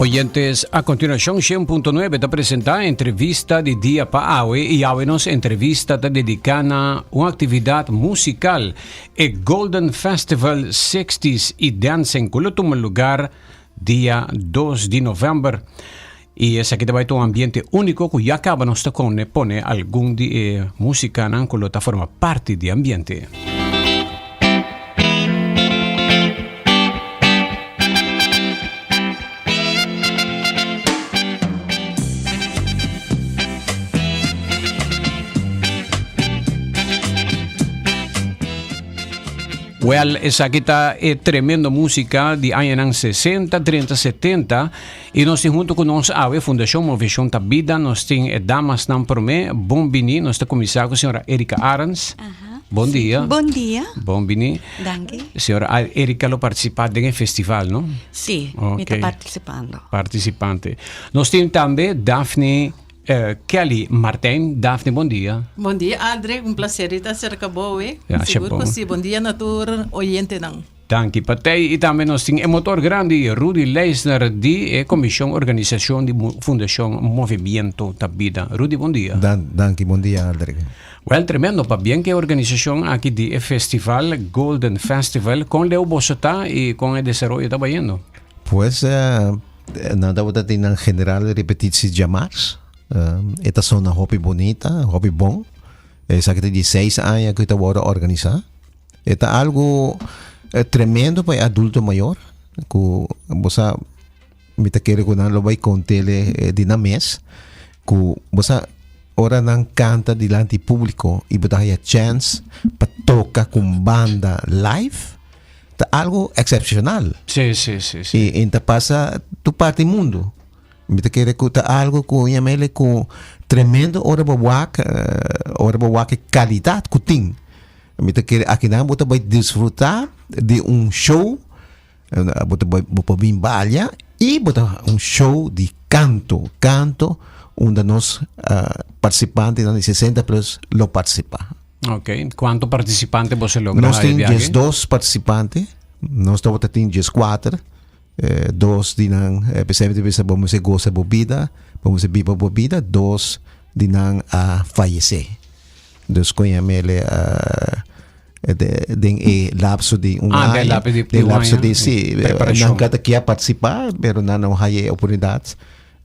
Oyentes, a continuación 100.9 te presenta entrevista de día para hoy y hoy nos entrevista te dedicada a una actividad musical, el Golden Festival 60s y Dance en un lugar día 2 de noviembre. Y es aquí te va a un ambiente único que ya acaba nos pone algún música en que forma parte del ambiente. Well, esa aquí está tremenda música de años 60, 30, 70 y nos junto con nos a Fundación Movición da Vida, nos tiene damas nan por mí, bombini, nos está comissário señora Erika Arens. Bom dia. Bom dia. Bombini. Danke. Señora Erika lo participa en el festival, ¿no? Sí, okay. Me está participando. Participante. Nos tiene también Daphne Kelly Martin. Daphne, bom dia. Bom dia, Adre. Um prazer estar cerca boa. Ja, Seguro que sim. Bom dia, natura, oyente não. Dank je, partij. E também nós temos motor grande, Rudy Leisner, de Comissão Organização de Fundação Movimento da Vida. Rudy, bom dia. Dank je, bom dia, Adre. Well, tremendo, pa bien que organización aquí de festival, Golden Festival, con Leo Bosota y con el desarrollo está yendo. Pues, nada, wat in general repetities llamadas. Esta es una hobby bonita, hobby bon. Es aquí de 6 años que te voy a organizar. Esta es algo tremendo para adulto mayor. Que vos me te quiere con lo voy con tele de na mes. Que vos ora não canta diante do público e botar a chance para tocar com banda live, é algo excepcional. Sim. E então passa tu parte do mundo. Me quer escutar algo com ele com tremendo hora de qualidade que tem. Me quer aqui não botar vai desfrutar de show, botar vai bimbalha e botar show de canto. Onde nós participantes de 60 plus lo participa. Ok. ¿Cuántos participantes você logra? Nós temos 2 participantes. Nós temos 4. 2 de não vamos goza bebida, vamos beber bebida, 2 de não falecer. Dus kon je mele lapso de lapso de sim. Não cada que participar, pero não há oportunidade.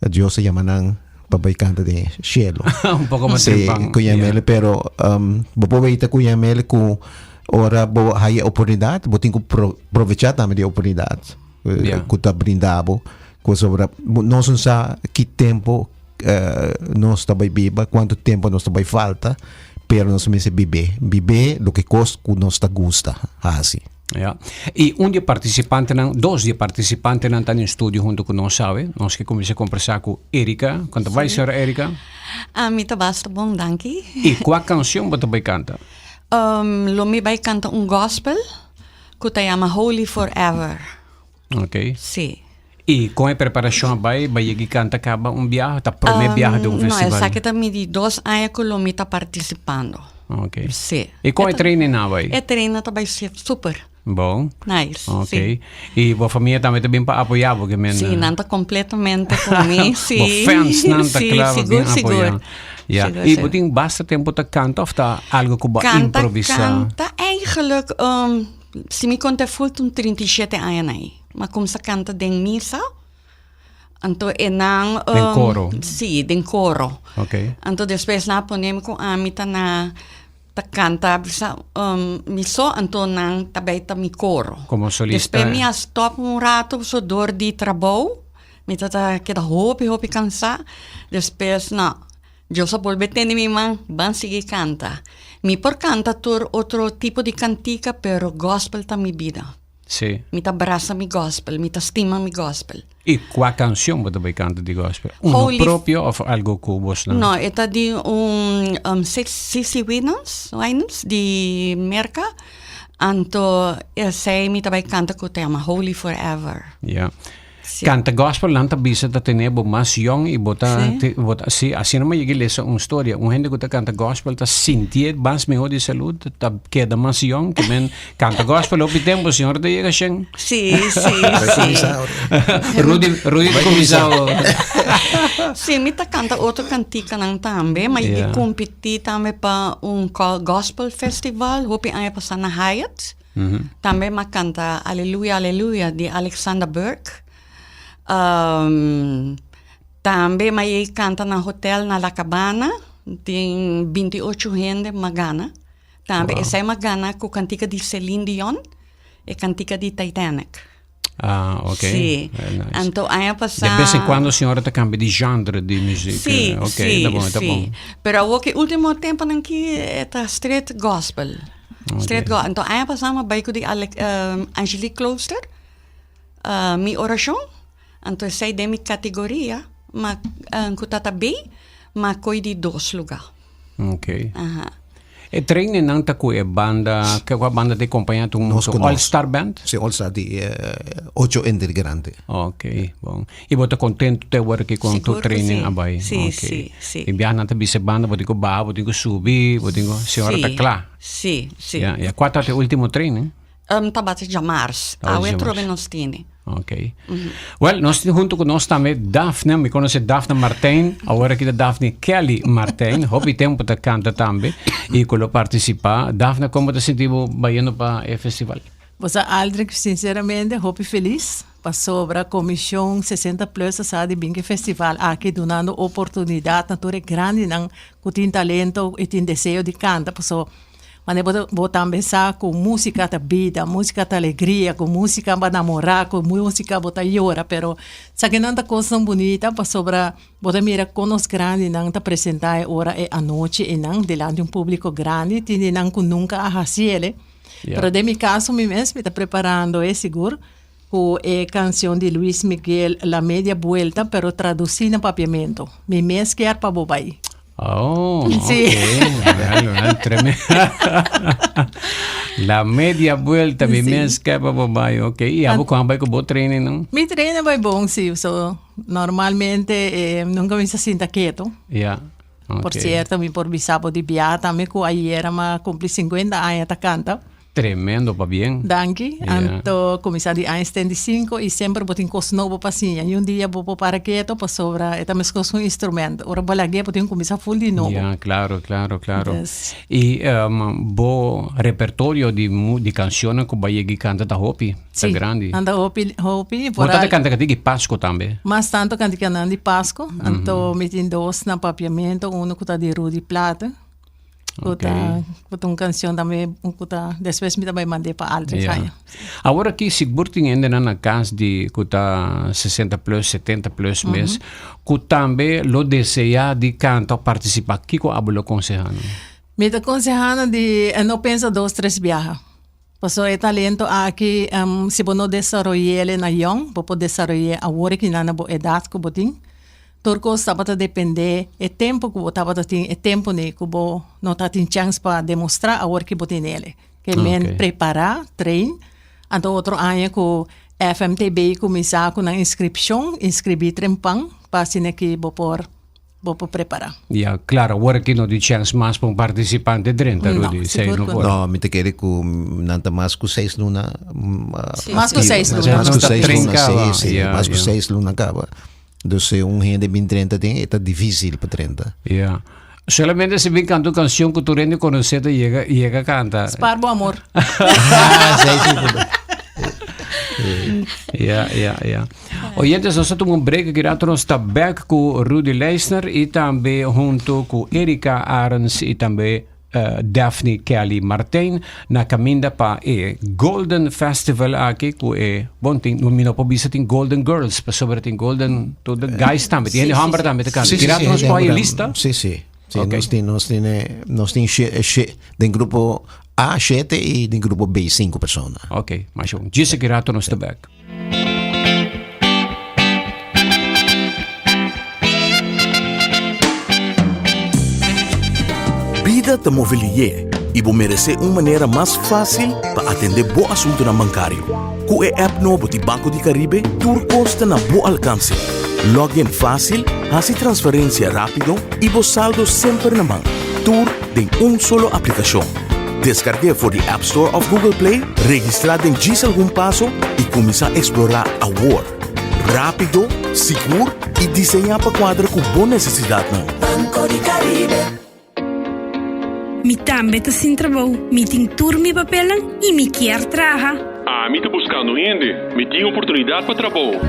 Deus se chama não pabaycante de cielo. Un poco más tempang. Kuyamele, pero babaita kuyamele kung ora bo haya oportunidade, botin ko aproveitar também de oportunidade. Kuta brindabo, ko sobra não sa que tempo nós também biba, quanto tempo nós também falta, pero nós me se bibe lo que costa que nós ta gusta, assim. Ja. E dos de participantes não estão em estúdio junto com nós, sabe? Nós que comecei a conversar com Erika. Quanto vai, senhora Erika? A mim tá basta bom, danke. E qual canção você vai cantar? Lo me vai cantar gospel que se chama Holy Forever. Ok. Sim. E com a preparação vai cantar acaba viagem, tá prometendo viagem de festival? Não, essa aqui também de 2 anos que lo me tá participando. Ok. Sim. E com a treino não vai? A treino tá vai ser super. Bom. Nice. Ok. Sim. E a família também está bem para apoiar, porque sim, não está completamente comigo, sim. Os fãs não está claro bem apoiar. Yeah. E você tem bastante tempo para cantar of está algo que vai improvisar? Canta eigenlijk, se me conta fulton 37 anos aí, mas como se canta den missa, então é não den coro. Sim, den coro. Ok. Então depois na ponemos com a mita na canta miso então não também tá mi coro. Como solista. Depois me stop rato so door di trabalho, me tá que da hopi cansar, depois não. Eu só vou beter mi man, van seguir canta. Mi por canta tur outro tipo de cantica, pero gospel tá mi vida. Sim. Mi tá abraça mi gospel, mi tá estima mi gospel. E qual canção você vai cantar de gospel? Uno próprio ou algo que você não? Não, é de Cici Winans de Merca. Então, sei mi tá vai cantar que tema Holy Forever. Yeah. Sí. Canta gospel lang bisa ta tenebo mas young i bota Sí. bota si así naman yung lesa una historia. Un gente que canta gospel ta sintiet bans mejor de salud ta queda mas young que men canta gospel opi tempo senhor te llega shen. Sí, sí. Rudy comisao. Sì, mi canta otro cantica nang tambe, ma Yeah. competi tambe pa un gospel festival, hopi ay pa sa na Hyatt. Tambe ma canta Alleluia, Alleluia di Alexander Burke. Tambe ma canta na hotel na La Cabana, tem 28 gente magana. Tambe Wow. essa magana com cantica di Celine Dion e cantica di Titanic. Ah, ok. Sì. Very nice. Então aí De vez em quando a senhora ta cambia de genre de música. Sì, Ok, sì, tá bom, tá sì. bom. Però o che ultimo tempo anche è street gospel. Street gospel. Então aí passamos by ko di Angelique Klooster. Mi oração. Então sei de mi categoria, ma kutata B, ma coi di dos lugar. Ok. Aha. E treine nang ta ku e banda, que a banda te acompanha tu Nós conosco. All-Star Band? Se olsa di 8 ender grande. Ok, bom. E você contente de work com tu Seguro que training sim. abai? Sim, Ok. sim, sim. E biar nanta bise banda, você go ba, você go subi, você go senhora ta klá. Sì, sì. Ja, ja, qual é o último training? Tabate de mars. Ah, Awe de trove março. nos tini. Ok. Well, nós junto com nós também Daphne, me conhece Daphne Martin, agora aqui da Daphne Kelly Martin, hobby tempo da canta também, e quando participa, Daphne, como te sentiu baiano para o festival? Você, Aldrich, sinceramente, hopi feliz para sobre a Comissão 60 Plus sa de Bingue Festival aqui dando oportunidade naturalmente grande não que tem talento e tem desejo de cantar, pessoa. Mas vou também pensar com música da vida, música da alegria, com música para namorar, com música para chorar, pero sa que não tá coisa bonita para sobre vou mira com os grandes não tá apresentar hora e a noite e não delante de público grande, tem não que nunca a fazer. Yeah. Pero de mi caso, mi mesmo está preparando, é seguro, com a canção de Luis Miguel, La Media Vuelta, pero traduzindo em papiamento. Mi mes quer para bobai. Oh, Sí. ok. Tremendo. La media vuelta, mi Sí. mes que babai, ok. E abo com vai com bo training, não? Mi treino vai bom, sim. So, normalmente, nunca me sinto quieto. Yeah. Ok. Por certo, mi por bisabo de biata, também com ayer, mas cumpri 50 anos a canta. Tremendo, pa bien. Danke. Yeah. Anto comecei de 1,75 e sempre botin cos novo pasinha. E dia vou para quieto, para sobra, e também cos um instrumento. Ora, balagé, botin começar full de novo. Yeah, claro. Yes. E bo repertório de canções que vai canta da Hopi, tá Sim, grande. anda hopi, Você tá canta que Páscoa também. mas tanto canto que anda de Páscoa, anto metin dois na papiamento, um que tá de Rudy Plata, Ok. que tá canção também, que tá, depois me também mandei para Aldrich. Yeah. Agora que siguro tem ainda na casa de que tá 60 plus, 70 plus mês, que também lo deseja de cantar participar, que ko abo lo aconsejando. Me tá aconsejando de não pensa 2, 3 viajes. Passou é talento aqui, se você não desenvolver ele na young, você pode desenvolver agora que na boa idade que você tem. Turco estava a depender é tempo que você estava a ter, é tempo né que você não está tendo chance para demonstrar agora que você tem nele. Que men preparar, trein, então outro ano que o FMTB começar com a inscrição, inscrever trempang, para assim que você preparar. Yeah, claro, agora que não tem chance mais para um participante dentro, Não, Rudy, sei seguro no que fora. No, mi te quere ku nanta mas ku 6 luna. Mas com 6 Mas lunas. com 6 luna, Trincava. sim. Yeah, Mas com yeah. 6 luna acaba. Dus gente de 30 tem, é difícil para 30. Yeah. Solamente se vem cantando canção que tu rende conhecida e chega a cantar. Sparbo amor. Yeah. Oyentes, nós temos um break que nós está back com Rudy Leisner e também junto com Erika Arens e também Daphne Kelly Martin na caminda para o Golden Festival aqui com bom tem no mino pobisa tem Golden Girls para sobre tem Golden todo guys também tem hambre também te canta tirar nos para a lista Sim, sim. Sim, Ok. nós temos tem grupo A 7 e tem grupo B 5 pessoas. ok mas eu disse que rato nos está back Vida te mobilier, e vou merecer uma maneira mais fácil para atender bom assunto na bancário. Com o app novo de Banco de Caribe, tudo consta na bom alcance. Login fácil, fazer transferência rápido e o saldo sempre na mão. Tudo em solo aplicação. Descargue por the App Store of Google Play, registrar em diz algum passo e começar a explorar a world. Rápido, seguro e desenhar para quadra com boa necessidade. Banco de Caribe. Mi também tá sem trabalho. Mi tem turma papelan e mi quer trabalhar. Mi tá buscando gente. Mi tem oportunidade para trabalho.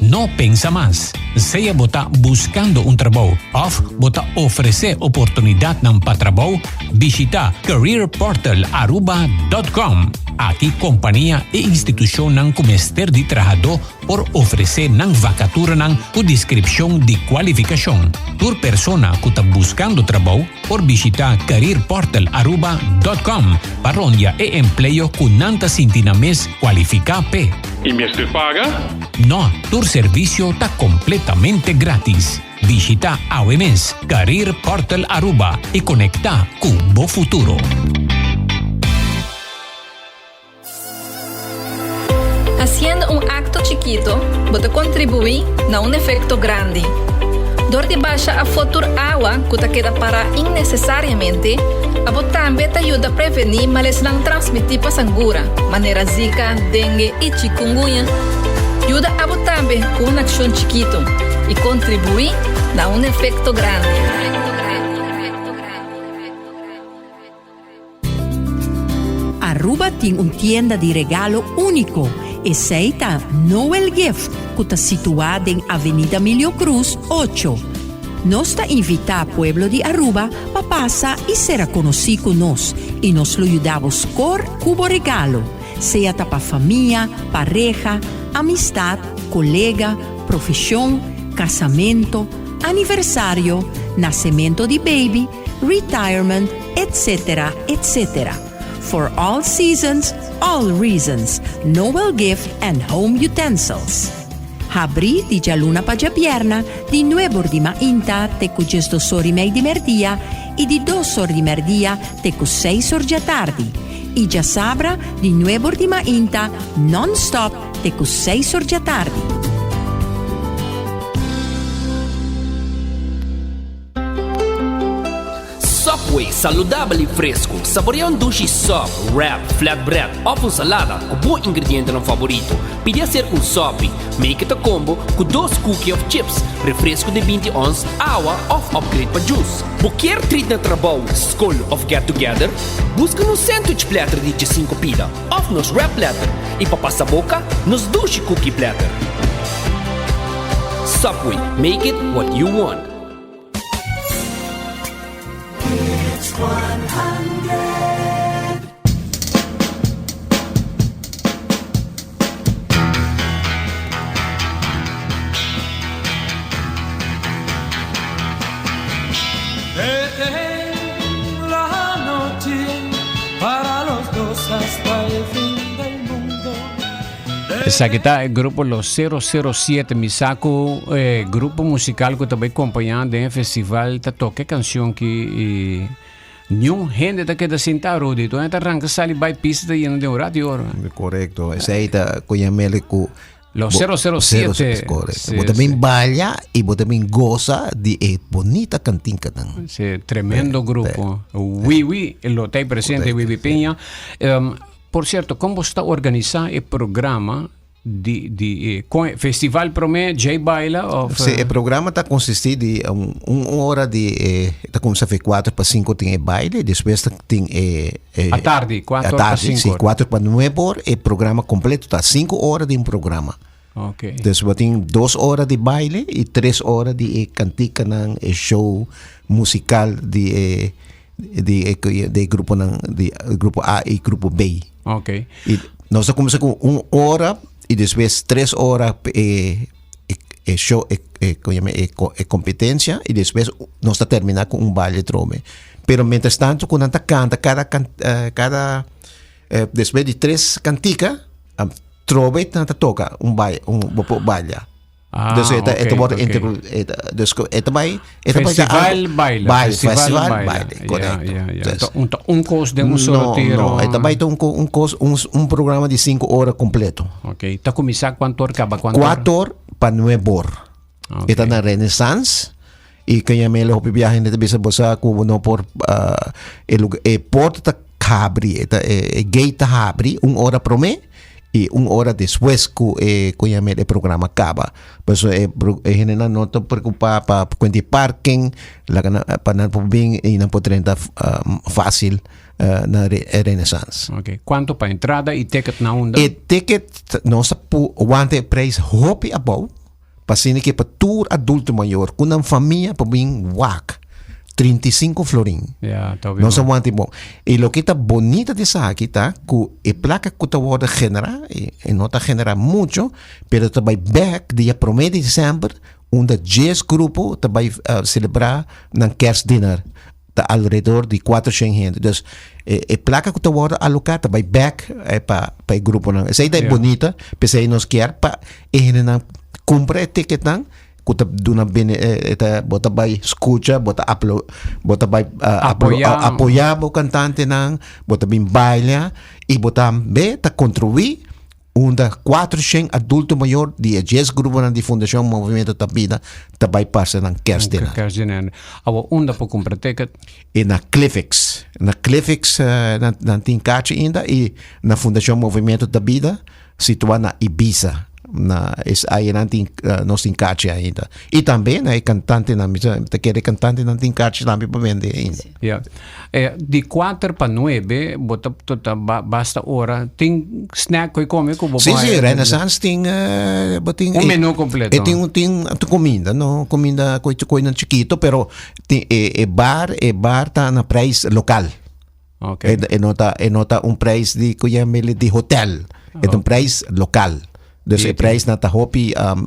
No pensa más. Sea bota buscando un trabajo o bota ofrecer oportunidad para trabajo, visita careerportal.aruba.com. Aqui companhia e instituição não comester de trabajador por oferecer nan vacatura nan com descrição de qualificação. Por persona que está buscando trabalho, por visitar careerportal.aruba.com para onde é emprego que não sintina mes qualificar p. E mês te paga? No, tu servicio está completamente gratis. Visita AWMS Career Portal Aruba y conecta con Bo Futuro. Haciendo un acto chiquito, puede contribuir a un efecto grande. Dor de baixa a futuro agua que te queda para innecesariamente, a también te ayuda a prevenir males não transmitir para sangura, maneira zika, dengue y chikungunya. Ayuda a también con una acción chiquito y contribuir a un efecto grande. Aruba tiene una tienda de regalo único. Aceita Noel Gift, que está situada en Avenida Emilio Cruz 8. Nos está invita al pueblo de Aruba para pasar y ser conocido con nos. Y nos lo ayudamos con cubo regalo. Sea para familia, pareja, amistad, colega, profesión, casamento, aniversario, nacimiento de baby, retirement, etcétera, etcétera. For all seasons, all reasons, Noel Gift and Home Utensils. Abri di Gialuna Pagiapierna, di 9 ore di mainta, te cu 10 ore mei di merdia, e di 2 ore di merdia, te cu 6 ore già tardi. E già sabra, di 9 ore di mainta, non-stop, te cu 6 ore già tardi. Subway, saudável e fresco. Saboreia um sushi sub, wrap, flatbread ou uma salada com bom ingrediente no favorito. Pide a ser um sub, make it a combo com 2 cookies of chips, refresco de 20 ons, água ou upgrade para juice. Qualquer treat na trabalho, school ou get together, busca no sandwich platter de 5 pida ou nos wrap platter e para passar a boca, nos sushi cookie platter. Subway, make it what you want. It's 100. La noche para los dos hasta el fin del mundo. Esa que está el grupo Los 007 Misako, grupo musical que também acompanhando em festival, tá toca canção que nenhum gente tá queda sentado de então tá arranca sali by pista e não deu radio. Correcto. Essa aí tá conhecendo com Los 007. Correcto. Sí, Vos também baila e vos também goza de bonita cantinca. Sí, tremendo grupo. Oui, lo está presente, Wiwi Peña. Por cierto, como está organizado el programa de Festival Promé, J Baila? Sí, el programa está consistido de una hora de... Está como se faz 4 para 5 tem baile, depois tem... a tarde, 4 para 5. Sí, 4 para 9 horas, el programa completo está 5 horas de un programa. Okay. Después tem 2 horas de baile e 3 horas de cantica, el show musical de grupo A e grupo B. Okay. E nós começamos com 1 hora e depois 3 horas show competência e depois nós terminar com um baile trome. Pero mientras tanto quando anda canta cada depois de 3 cantica trove tanta toca um baile Dus ito okay, wordt okay. dus ito ba Festival baila. Festival baila. Correcto. Un course de un solo tiro. No, ito ba ito un programa de 5 horas completo. Okay. Ta kumisa kwantor ka ba 4 pa 9 horas. Okay. Ito na Renaissance. Y kaya may laho pibiyahin nito bisa bosa kubo no por porta Cabri, gate Cabri, 1 hora prome. Y 1 hora después cuya el programa acaba. Pues general no te preocupa para cuenta parking, la para no bien y no poder fácil na Renaissance. Okay. ¿Cuánto para entrada y ticket na onda? El ticket no se puede price hopi above. Pasine que para tour adulto mayor con una familia para bien wak. 35 florin. No se aguanta bom. Y lo que está bonita de esa aquí está que el placa que te va a generar, y no te genera mucho, pero te va back día promedio de diciembre, donde 10 grupos te va a celebrar un kerstdinner de alrededor de 400 gente. Dus el placa que te va a alocar te va back para el grupo. Esa idea es bonita, pero si nos quiere para comprar el ticket kuta duna bene bota bay escucha bota apoyar o cantante nang bota bin baila y bota beta contribuir unda 400 adulto mayor de 10 grupos de Fundación Movimiento da Vida também passa na kerstdinner. Awa unda po compra ticket e na Cliffix na tinkache ainda e na Fundação Movimento da Vida situada na Ibiza. Aí não tem nós tem caixa ainda e também é cantante na mesa quer cantante não tem caixa também para vender ainda. De 4 para 9 bota basta hora tem snack que come como sim Renaissance tem menu completo tem comida não comida coisa chiquito pero tem bar tá na preço local. Okay. Nota preço de hotel é preço local. Dus o preço não está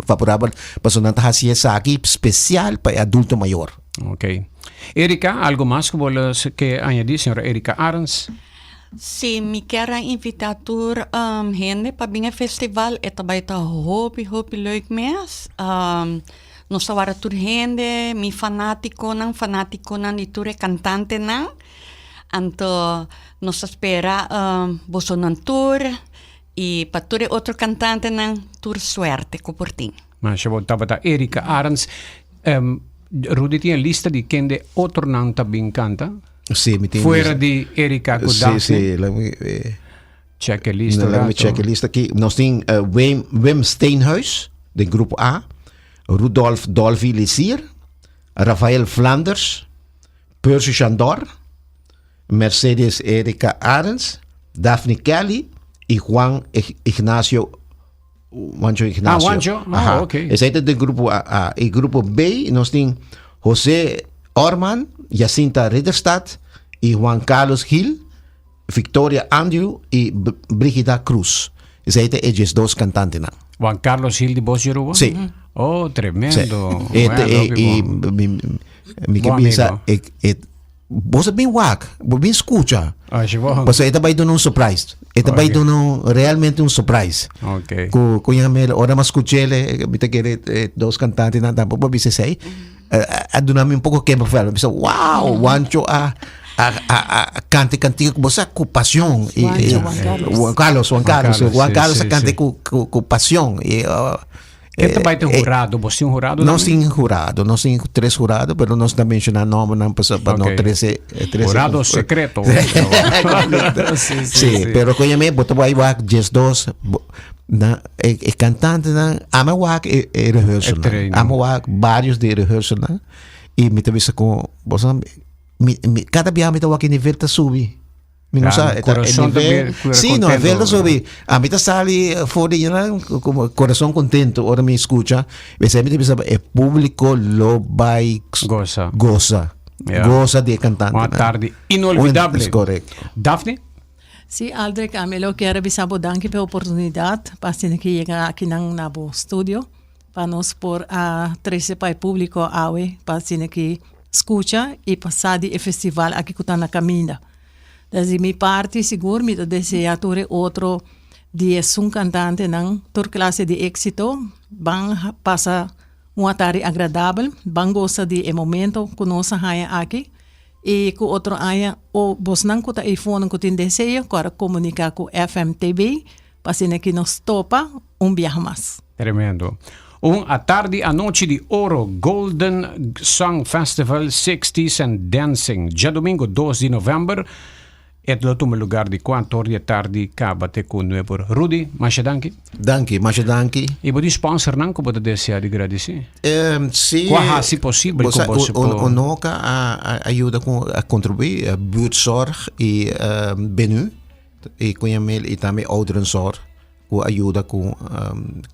favorável para não estar aqui especial para adulto maior. Ok. Erika, algo mais que añadir, senhora Erika Arens? Sí, me quero invitar gente para vir ao festival. É também hopi leuk mes. Nós agora tur gente, mi fanático nan de tur cantante nan. Então, nós espera você nan tour. E para todo outro cantante não tur suerte com portim. Mas eu voltava a Erika Arens. Rudy tinha lista de quem de outro não também canta? Sim, me tem. Fora de Erika com Daphne? Sim, check a lista. Check a lista aqui. Nós temos Wim Steenhuis, de grupo A. Rudolf Dolphy Lisier. Rafael Flanders. Percy Chandor. Mercedes Erika Arens. Daphne Kelly. E Juan Ignacio. Juancho? Ok. Esse é do grupo A. E grupo B, nós temos José Orman, Jacinta Ridderstad, e Juan Carlos Gil, Victoria Andrew e Brigida Cruz. Esse é esses dois cantantes. Juan Carlos Gil de Voz Yoruba? Sim. Oh, tremendo. E me pensa, você bem wak, bem escuta. Você também dá um surprise. Também dá realmente um surprise. Ok. Com a hora mais escutele, me quer dois cantantes na tampa, para você sei. Adunami pouco que me fala, pensa, wow, Juancho cante com você com paixão. Juan Carlos cante com paixão. Quem também tem jurado? Você tem jurado? Nós temos 3 jurados, mas nós também mencionamos nome para não 13 jurado secreto. Sim, mas conhece, botou aí o 12 é cantante, ama o rehearsal, ama o vários de rehearsal, e me teve com você, cada dia me tava aqui nível tá subir. Sim, não é verdade sobre a mim está ali fora como coração contente ora me escuta mas é muito público lo vai goza de cantante uma tarde inolvidável correto. Daphne? Sim, Aldrich, eu quero avisar danke pela oportunidade para que chegar aqui na estúdio para nós por a trazer para o público para que escuta e passar de festival aqui que está na caminha. Desde minha parte, seguro, me desejar outro Die é um cantante ng tour classe de éxito. Bang passa uma tarde agradável. Bang gosta de momento conosco aqui. E com outro aya, o bos não kuta iPhone kutin desejo para comunicar com FMTV, para que nos topa viaje mais. Tremendo. A tarde a noite de ouro, Golden Song Festival 60s and Dancing. Já domingo 2 de novembro, é o último lugar de 4 horas da tarde, acaba-te com o novo. Rudy, mais danke. Danke. E você sponsor não como deseja de agradecer? Sim. Qual se possível com você? O NOCA ajuda a contribuir a buurtzorg e BNU e com e também ouderenzorg que ajuda com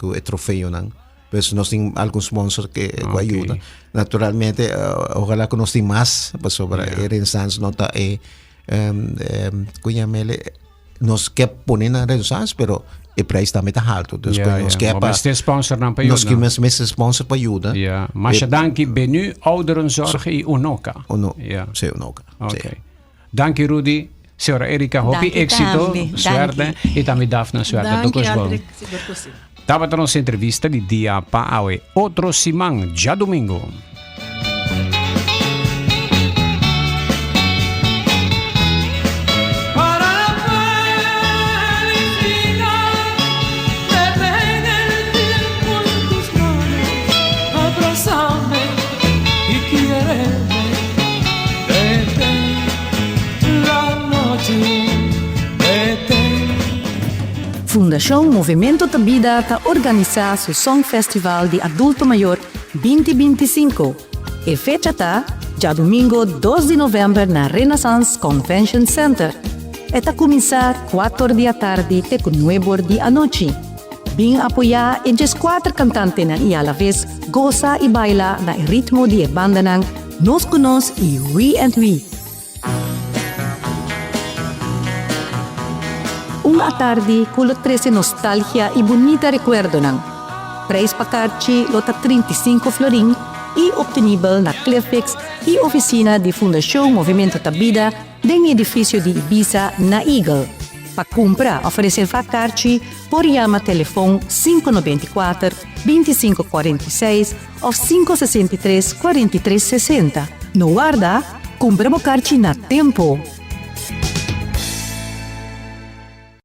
o troféu não. Pues nós temos alguns sponsors que ajudam. Naturalmente, ojalá que nós tenhamos mais sobre a Renaissance nota nós quer poner na Renaissance, pero o preço também está alto. Nós quer mas tem sponsor não para ajudar. Nós queremos mais sponsor para ajudar. Mas danke BNU, ouderenzorg e UNOCA. Sim, UNOCA. Ok. Danke Rudy. Senhora Erika, hopi éxito, suerte e também Daphne, suerte. Danke, Adric. Estava a nossa entrevista de dia para hoje. Outro Simão, já domingo. Fundação Movimento da Vida está organizando o Song Festival de Adulto Maior 2025. E fecha está já domingo 2 de novembro na Renaissance Convention Center. Está começar 4 da tarde até 9 da noite. Bem apoiar e 4 cantantes na e a la vez goza e baila na ritmo de banda ng Nos Conos e We and We. Una tarde con 13 nostalgia y bonita recuerdo nang. Preis pakarchi lota 35 florin y obtenible na Cliffix y oficina de Fundación Movimiento da Vida den edificio de Ibiza na Eagle. Pa compra o reservar carchi por llama telefone 594-2546 o 563-4360. No guarda, compra mo carchi na tempo.